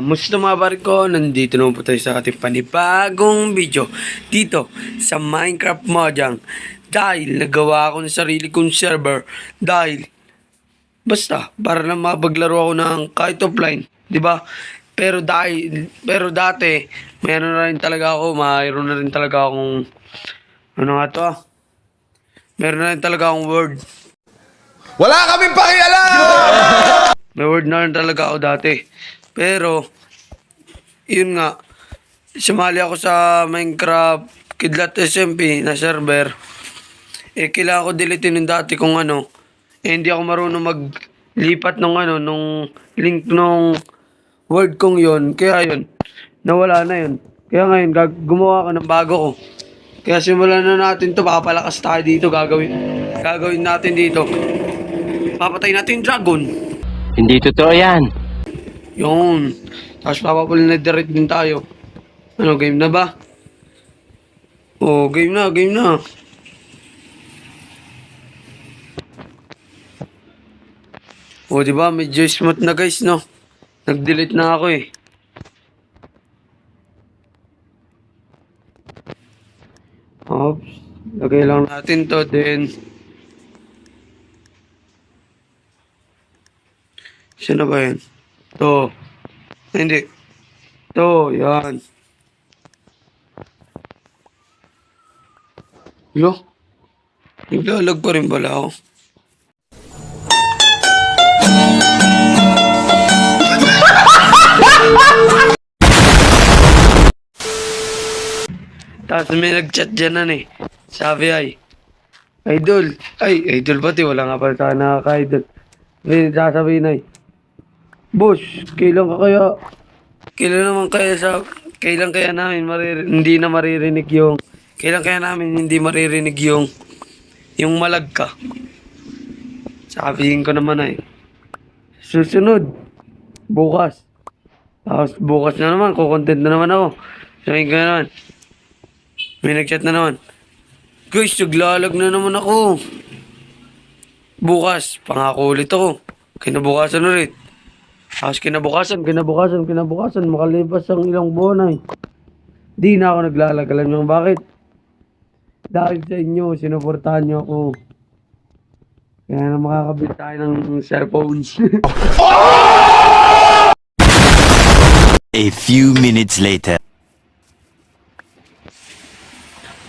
Musta mga barko? Nandito naman po tayo sa ating panibagong video dito sa Minecraft Mojang. Dahil nagawa ako ng sarili kong server. Dahil basta para lang mapaglaro ako ng kahit offline, 'di ba? Pero dati mayroon na rin talaga ako, mayroon na rin talaga akong ano nga to? Meron na rin talaga akong word. Wala kaming pakialam! May word na rin talaga ako dati. Pero yun nga, sumali ako sa Minecraft Kidlat SMP na server. Kailangan ko deletein yung dati kung ano. Hindi ako marunong maglipat ng nung link nung word kong yon. Kaya yun, nawala na yun. Kaya ngayon, gumawa ko ng bago ko. Kaya simulan na natin to, papalakas tayo dito, gagawin natin dito. Papatay natin yung dragon. Hindi totoo yan. Yun. Tapos papapunin na direct din tayo. Ano, game na ba? Oh, game na, game na. Oh, di ba? Medyo smooth na guys, no? Nag-delete na ako eh. Oops. Lagay lang natin to, then sino ba yan? To. Hindi. To, yan. Yo. Naglalag pa rin pala ako. Tapos may nag-chat dyan eh. Sabi ay, Idol. Ay, idol pati. Wala nga pala tayo nakaka-idol. May sasabihin ay, Boss, kailan kaya namin hindi na maririnig yung, kailan kaya namin hindi maririnig yung malag ka? Sabihin ko naman ay, susunod, bukas. Tapos bukas na naman, kukontent na naman ako. Sabihin ko na naman, may nagchat na naman, guys, naglalag na naman ako. Bukas, pangako ulit ako. Kinabukasan ulit. Tapos kinabukasan, makalipas ang ilang buwan ay. Di na ako naglalag. Alam niyo bakit? Dahil sa inyo, sinuportahan niyo ako. Kaya na makakabit tayo ng cellphones. A few minutes later.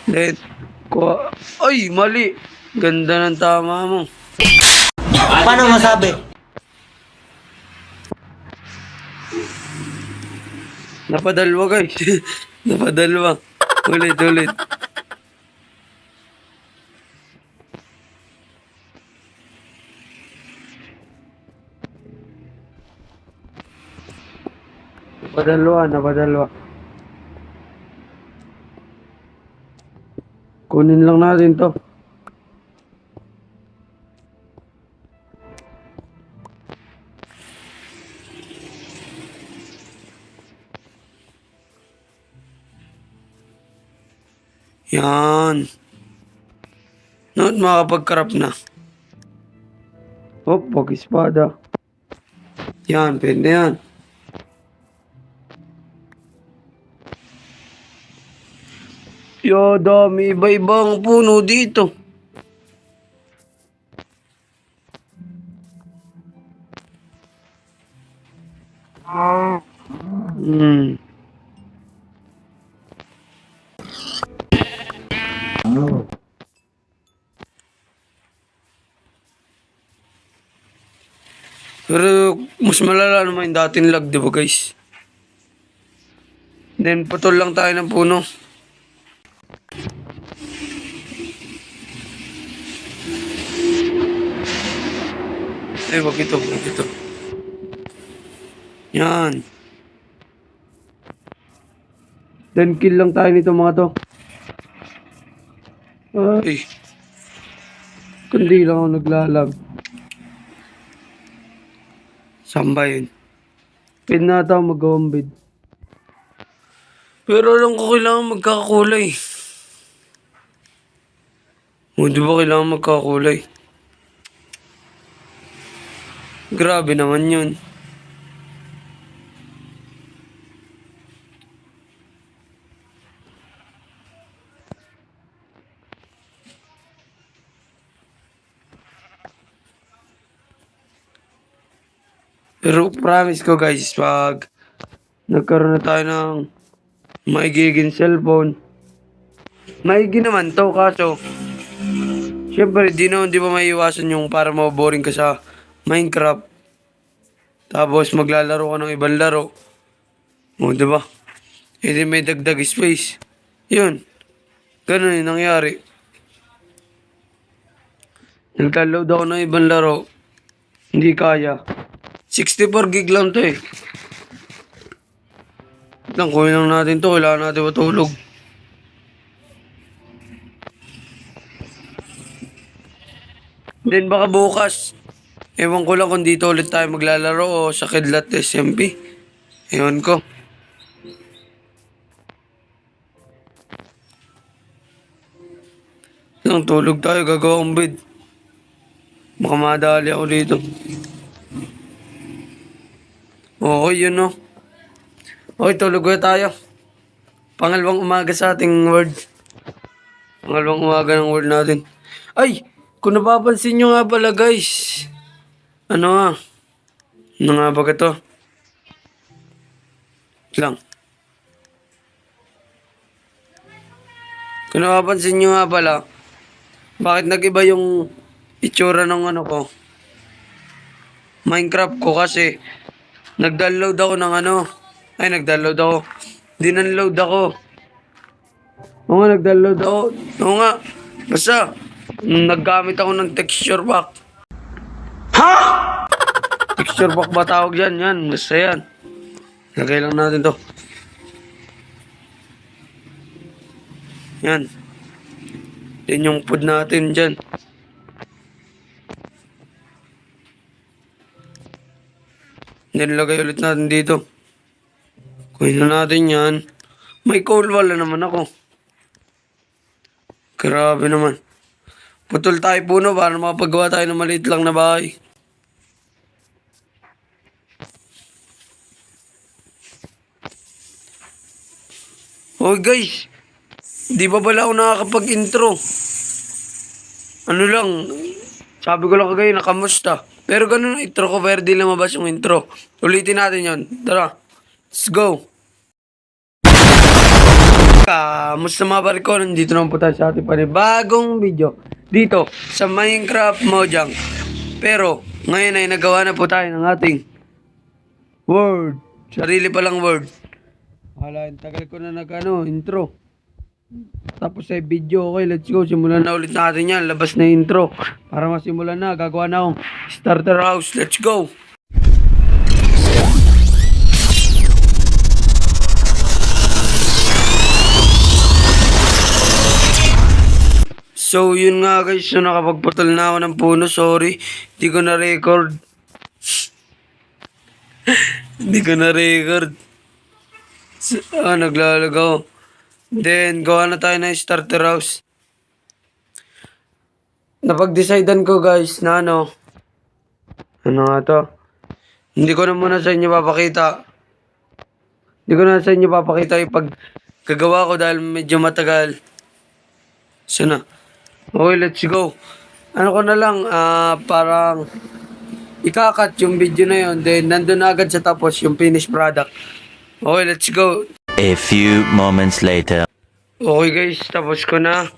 Let ko. Ay, mali. Ganda ng tama mo. Paano masabi? Napadalwa guys. Napadalwa. Ulit. Napadalwa. Kunin lang natin to. Yan. Noon makapag-crop na. Hop, wag espada. Yan, pwede yan. Yo, dami iba-ibang puno dito. Hmm. Pero mas malala naman yung dating lag, di ba guys? Then putol lang tayo ng puno. Ay, wag ito. Yan. Then kill lang tayo nito mga to. Ay. Kundi lang ako naglalag. Samba yun. Pwede na ata mag-gawang bid. Pero alam ko kailangan magkakakulay. O, di ba kailangan magkakakulay? Grabe naman yun. Pero promise ko guys, pag nagkaroon na tayo ng maigiging cellphone, maigi naman to, kaso syempre di ba maiiwasan yung para maboring ka sa Minecraft. Tapos maglalaro ka ng ibang laro. O, di ba? E di may dagdag space. Yun. Ganun yung nangyari. Nagdownload ako ng ibang laro. Hindi kaya. 64 gig lang to eh. Lang, kuhin lang natin to. Kailangan natin matulog. Then baka bukas. Ewan ko lang kung dito ulit tayo maglalaro o sa Kidlat SMP. Ewan ko. Lang, tulog tayo. Gagawa akong bed. Baka madali ako dito. Okay, yun no. Okay, tulog na tayo. Pangalawang umaga sa ating word. Pangalawang umaga ng word natin. Ay! Kung napapansin nyo nga pala guys. Ano nga? Ano nga ba ito? Lang. Kung napapansin nyo nga pala, bakit nag-iba yung itsura ng ano ko? Minecraft ko kasi nag-download ako ng ano. Ay, nag-download ako. Dinunload ako. Oo nga, nag-download ako. Oo nga. Basta, naggamit ako ng texture pack. Ha? Texture pack ba tawag dyan? Yan, basta yan. Lagay lang natin to. Yan. Yan yung food natin dyan. Then lagay ulit natin dito. Kuhin na natin yan. May coal wall na naman ako. Grabe naman. Putol tayo puno para makapagawa tayo ng maliit lang na bahay. Oh guys, di ba pala ako nakakapag-intro? Ano lang, sabi ko lang kagayo na kamusta. Pero ganun ang intro ko, pero di lumabas yung intro. Ulitin natin yon. Tara, let's go. Kamusta mga pare ko? Nandito naman po tayo sa ating panibagong video dito sa Minecraft Mojang. Pero ngayon ay nagawa na po tayo ng ating word. Sarili palang word. Hala, tagal ko na intro. Tapos ay video. Okay, let's go. Simulan na ulit natin yan. Labas na intro. Para masimulan na, gagawa na akong starter house. Let's go. So, yun nga guys. So, nakapagputol na ako ng puno. Sorry. Hindi ko na-record. Hindi ko na-record. Naglalagaw. Then, gawa na tayo ng starter house. Napag-decidean ko guys na ano nga to. Hindi ko na muna sa inyo papakita. Hindi ko na sa inyo papakita yung pagkagawa ko dahil medyo matagal. So na. Okay, let's go. Ano ko na lang, parang ikakat yung video na yun. Then, nandun na agad sa tapos yung finished product. Okay, let's go. A few moments later. Okay guys, tapos ko na.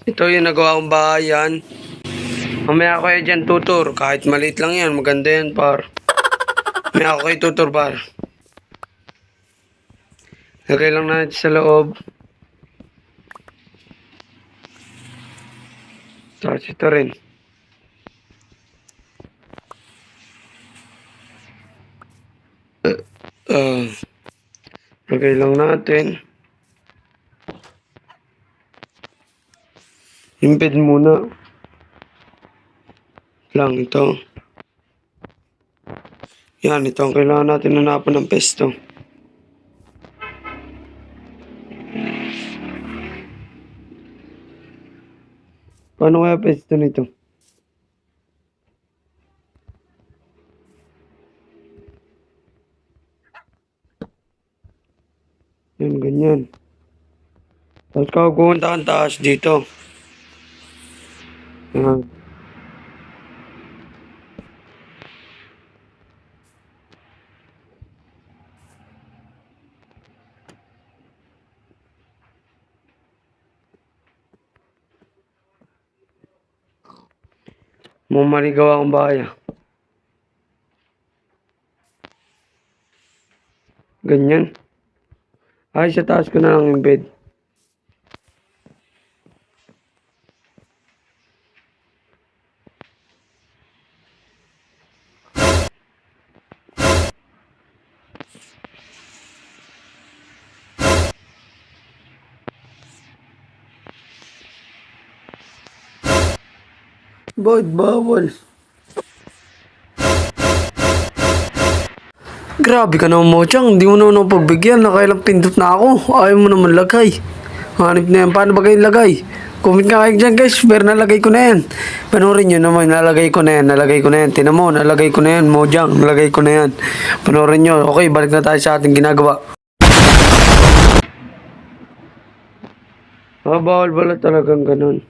Ito yung nagawa kong bahayan. Mamaya ako kayo dyan tutor. Kahit maliit lang yan, maganda yan par. Mamaya ako kayo tutor par. Lagay lang natin sa loob. Tapos ito rin. Lagay lang natin. Imped muna. Lang ito. Yan, ito ang kailangan natin hanapan ng pesto. Paano kaya pesto nito? Yan, ganyan. Tapos pupunta kang taas dito. Yan. Mumaligaw akong bahay ah. Ganyan. Ay, sa taas ko na lang yung bed. Bakit bawal? Grabe ka naman, Mochang. Hindi mo naman ako pagbigyan. Nakailang pindot na ako. Ayaw mo naman lagay. Hanip na yan. Paano ba kayo lagay? Comment nga kayo dyan, guys. Pero nalagay ko na yan. Panoorin nyo naman. Nalagay ko na yan. Nalagay ko na yan. Tinan mo. Nalagay ko na yan, Mojang. Nalagay ko na yan. Panoorin nyo. Okay, balik na tayo sa ating ginagawa. Bawal pala talagang ganun.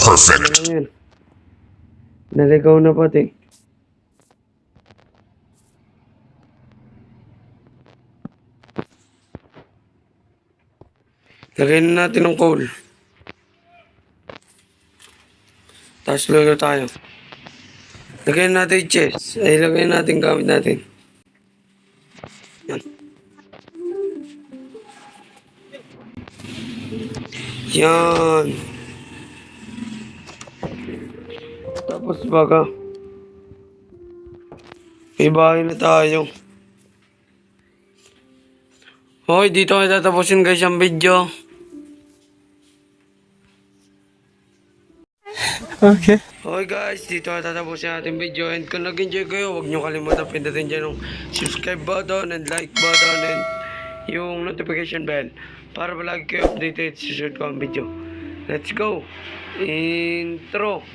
Perfect. Yan. Naligaw na pati. Lagay na natin ng coal. Tapos lolo tayo. Lagay na natin yung chest. Ay, lagay na natin gamit natin. Yan. Yan. Tapos baka may bahay na tayo. Hoy, dito ko tatapusin guys ang video. Okay. Okay guys, dito ko tatapusin ating video. And kung nag-enjoy kayo, huwag nyo kalimutan pindutin dyan yung subscribe button and like button and yung notification bell para palagi kayo updated sa susunod ko ang video. Let's go! Intro!